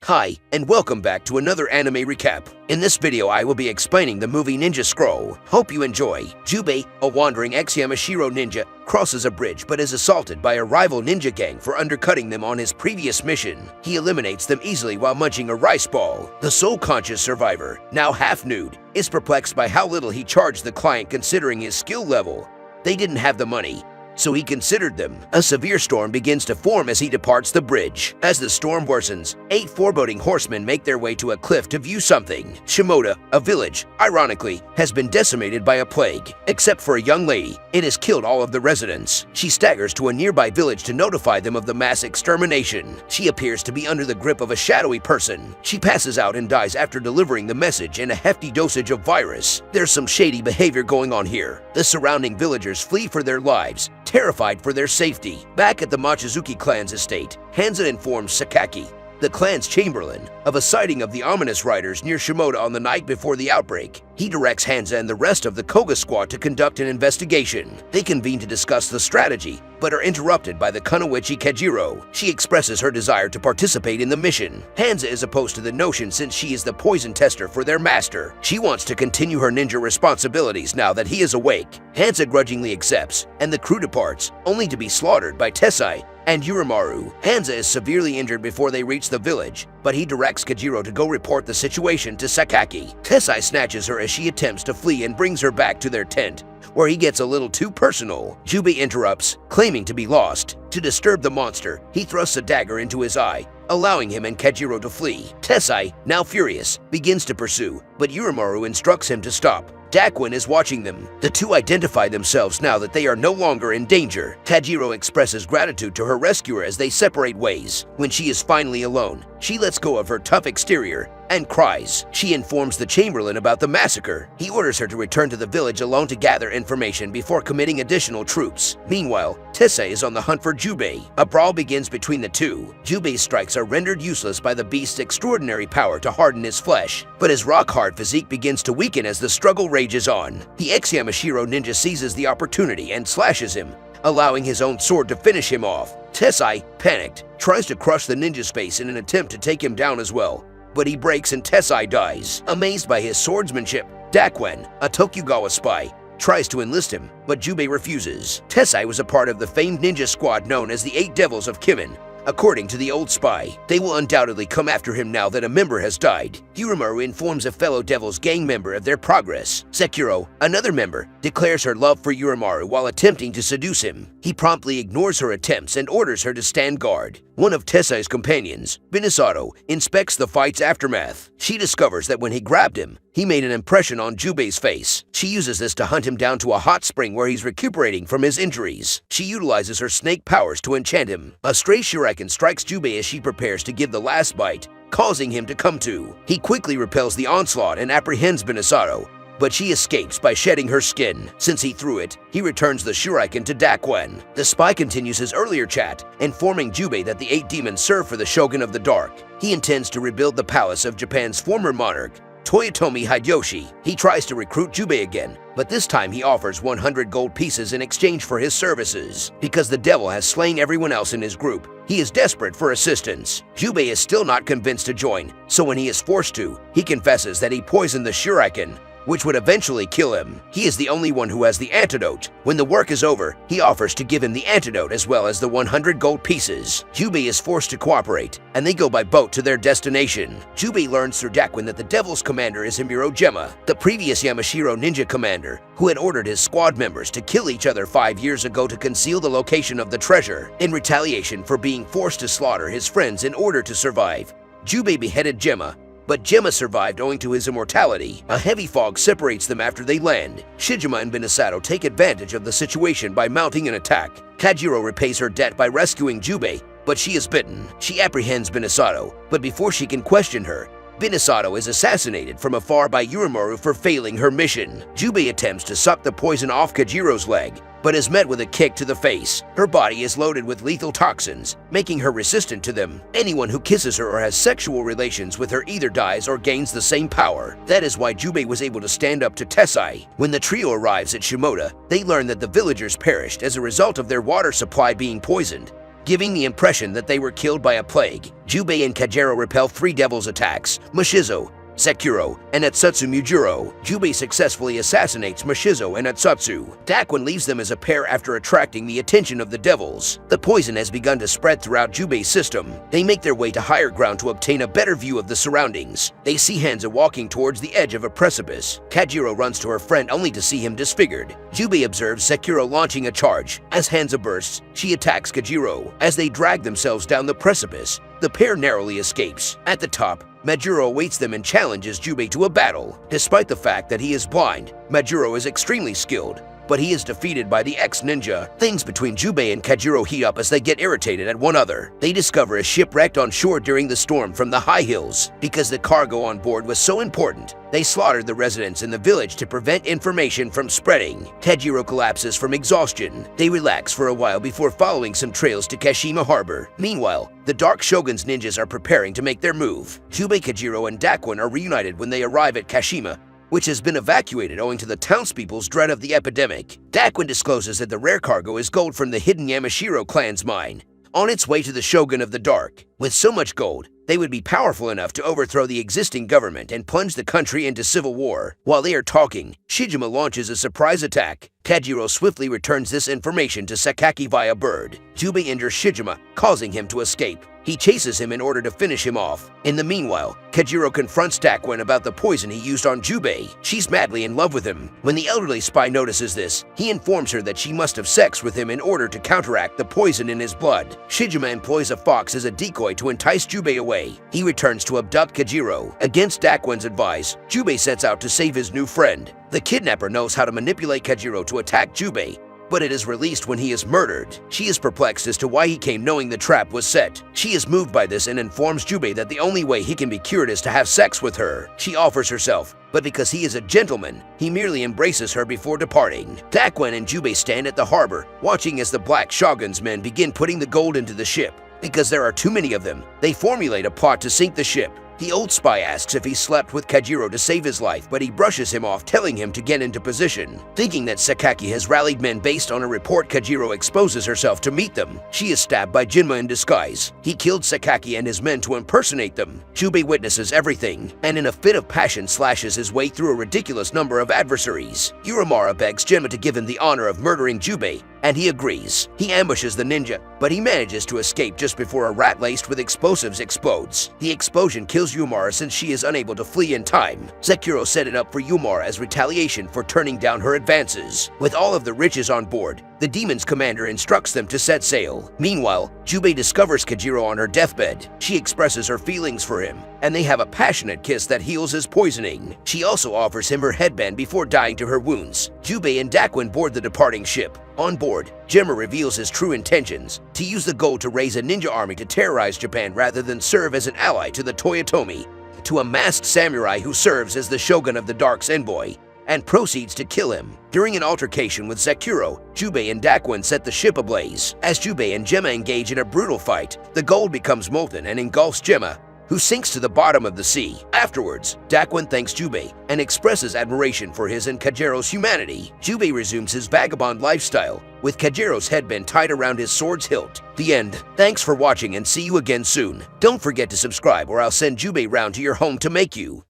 Hi, and welcome back to another anime recap. In this video, I will be explaining the movie Ninja Scroll. Hope you enjoy. Jubei, a wandering ex-Yamashiro ninja, crosses a bridge but is assaulted by a rival ninja gang for undercutting them on his previous mission. He eliminates them easily while munching a rice ball. The soul-conscious survivor, now half-nude, is perplexed by how little he charged the client considering his skill level. They didn't have the money, so he considered them. A severe storm begins to form as he departs the bridge. As the storm worsens, 8 foreboding horsemen make their way to a cliff to view something. Shimoda, a village, ironically, has been decimated by a plague. Except for a young lady, it has killed all of the residents. She staggers to a nearby village to notify them of the mass extermination. She appears to be under the grip of a shadowy person. She passes out and dies after delivering the message in a hefty dosage of virus. There's some shady behavior going on here. The surrounding villagers flee for their lives, terrified for their safety. Back at the Mochizuki clan's estate, Hanza informs Sakaki, the clan's chamberlain, of a sighting of the ominous riders near Shimoda on the night before the outbreak. He directs Hanza and the rest of the Koga squad to conduct an investigation. They convene to discuss the strategy, but are interrupted by the Kunoichi Kajiro. She expresses her desire to participate in the mission. Hanza is opposed to the notion since she is the poison tester for their master. She wants to continue her ninja responsibilities now that he is awake. Hanza grudgingly accepts, and the crew departs, only to be slaughtered by Tessai and Yurimaru. Hanza is severely injured before they reach the village, but he directs Kajiro to go report the situation to Sakaki. Tessai snatches her as she attempts to flee and brings her back to their tent, where he gets a little too personal. Jubei interrupts, claiming to be lost. To disturb the monster, he thrusts a dagger into his eye, allowing him and Kajiro to flee. Tessai, now furious, begins to pursue, but Yurimaru instructs him to stop. Daquin is watching them. The two identify themselves now that they are no longer in danger. Kajiro expresses gratitude to her rescuer as they separate ways. When she is finally alone, she lets go of her tough exterior and cries. She informs the chamberlain about the massacre. He orders her to return to the village alone to gather information before committing additional troops. Meanwhile, Tessai is on the hunt for Jubei. A brawl begins between the two. Jubei's strikes are rendered useless by the beast's extraordinary power to harden his flesh, but his rock-hard physique begins to weaken as the struggle rages on. The ex-Yamashiro ninja seizes the opportunity and slashes him, allowing his own sword to finish him off. Tessai, panicked, tries to crush the ninja's face in an attempt to take him down as well, but he breaks and Tessai dies. Amazed by his swordsmanship, Daquin, a Tokugawa spy, tries to enlist him, but Jubei refuses. Tessai was a part of the famed ninja squad known as the 8 Devils of Kimen. According to the old spy, they will undoubtedly come after him now that a member has died. Yurimaru informs a fellow Devil's gang member of their progress. Sekiro, another member, declares her love for Yurimaru while attempting to seduce him. He promptly ignores her attempts and orders her to stand guard. One of Tessai's companions, Binisato, inspects the fight's aftermath. She discovers that when he grabbed him, he made an impression on Jubei's face. She uses this to hunt him down to a hot spring where he's recuperating from his injuries. She utilizes her snake powers to enchant him. A stray shuriken strikes Jubei as she prepares to give the last bite, causing him to come to. He quickly repels the onslaught and apprehends Binisato, but she escapes by shedding her skin. Since he threw it, he returns the shuriken to Daquin. The spy continues his earlier chat, informing Jubei that the 8 demons serve for the Shogun of the Dark. He intends to rebuild the palace of Japan's former monarch, Toyotomi Hideyoshi. He tries to recruit Jubei again, but this time he offers 100 gold pieces in exchange for his services. Because the devil has slain everyone else in his group, he is desperate for assistance. Jubei is still not convinced to join, so when he is forced to, he confesses that he poisoned the shuriken, which would eventually kill him. He is the only one who has the antidote. When the work is over, he offers to give him the antidote as well as the 100 gold pieces. Jubei is forced to cooperate, and they go by boat to their destination. Jubei learns through Daquin that the Devil's commander is Himuro Gemma, the previous Yamashiro ninja commander, who had ordered his squad members to kill each other 5 years ago to conceal the location of the treasure. In retaliation for being forced to slaughter his friends in order to survive, Jubei beheaded Gemma, but Gemma survived owing to his immortality. A heavy fog separates them after they land. Shijima and Binisato take advantage of the situation by mounting an attack. Kajiro repays her debt by rescuing Jubei, but she is bitten. She apprehends Binisato, but before she can question her, Binisato is assassinated from afar by Yurimaru for failing her mission. Jubei attempts to suck the poison off Kajiro's leg, but is met with a kick to the face. Her body is loaded with lethal toxins, making her resistant to them. Anyone who kisses her or has sexual relations with her either dies or gains the same power. That is why Jubei was able to stand up to Tessai. When the trio arrives at Shimoda, they learn that the villagers perished as a result of their water supply being poisoned. giving the impression that they were killed by a plague. Jubei and Kajiro repel three devils' attacks: Mushizo, Sekiro, and Atsutsu Mujuro. Jubei successfully assassinates Mushizo and Atsutsu. Daquin leaves them as a pair after attracting the attention of the devils. The poison has begun to spread throughout Jubei's system. They make their way to higher ground to obtain a better view of the surroundings. They see Hanzo walking towards the edge of a precipice. Kajiro runs to her friend only to see him disfigured. Jubei observes Sekiro launching a charge. As Hanzo bursts, she attacks Kajiro. As they drag themselves down the precipice, the pair narrowly escapes. At the top, Majuro awaits them and challenges Jubei to a battle. Despite the fact that he is blind, Majuro is extremely skilled, but he is defeated by the ex-ninja. Things between Jubei and Kajiro heat up as they get irritated at one another. They discover a ship wrecked on shore during the storm from the high hills. Because the cargo on board was so important, they slaughtered the residents in the village to prevent information from spreading. Kajiro collapses from exhaustion. They relax for a while before following some trails to Kashima Harbor. Meanwhile, the Dark Shogun's ninjas are preparing to make their move. Jubei, Kajiro, and Daquin are reunited when they arrive at Kashima, which has been evacuated owing to the townspeople's dread of the epidemic. Daquin discloses that the rare cargo is gold from the hidden Yamashiro clan's mine, on its way to the Shogun of the Dark. With so much gold, they would be powerful enough to overthrow the existing government and plunge the country into civil war. While they are talking, Shijima launches a surprise attack. Kajiro swiftly returns this information to Sakaki via bird. Jubei injures Shijima, causing him to escape. He chases him in order to finish him off. In the meanwhile, Kajiro confronts Daquin about the poison he used on Jubei. She's madly in love with him. When the elderly spy notices this, he informs her that she must have sex with him in order to counteract the poison in his blood. Shijima employs a fox as a decoy to entice Jubei away. He returns to abduct Kajiro. Against Daquin's advice, Jubei sets out to save his new friend. The kidnapper knows how to manipulate Kajiro to attack Jubei, but it is released when he is murdered. She is perplexed as to why he came knowing the trap was set. She is moved by this and informs Jubei that the only way he can be cured is to have sex with her. She offers herself, but because he is a gentleman, he merely embraces her before departing. Daquin and Jubei stand at the harbor, watching as the Black Shogun's men begin putting the gold into the ship. Because there are too many of them, they formulate a plot to sink the ship. The old spy asks if he slept with Kajiro to save his life, but he brushes him off, telling him to get into position. Thinking that Sakaki has rallied men based on a report, Kajiro exposes herself to meet them. She is stabbed by Jinma in disguise. He killed Sakaki and his men to impersonate them. Jubei witnesses everything, and in a fit of passion slashes his way through a ridiculous number of adversaries. Urumara begs Jinma to give him the honor of murdering Jubei, and he agrees. He ambushes the ninja, but he manages to escape just before a rat laced with explosives explodes. The explosion kills Yumara since she is unable to flee in time. Sekiro set it up for Yumara as retaliation for turning down her advances. With all of the riches on board, the demon's commander instructs them to set sail. Meanwhile, Jubei discovers Kajiro on her deathbed. She expresses her feelings for him, and they have a passionate kiss that heals his poisoning. She also offers him her headband before dying to her wounds. Jubei and Daquin board the departing ship. On board, Jinma reveals his true intentions: to use the gold to raise a ninja army to terrorize Japan rather than serve as an ally to the Toyotomi, to a masked samurai who serves as the Shogun of the Dark's envoy, and proceeds to kill him. During an altercation with Sekiro, Jubei and Daquin set the ship ablaze. As Jubei and Gemma engage in a brutal fight, the gold becomes molten and engulfs Gemma, who sinks to the bottom of the sea. Afterwards, Daquin thanks Jubei and expresses admiration for his and Kajiro's humanity. Jubei resumes his vagabond lifestyle, with Kajiro's headband tied around his sword's hilt. The end. Thanks for watching and see you again soon. Don't forget to subscribe or I'll send Jubei round to your home to make you.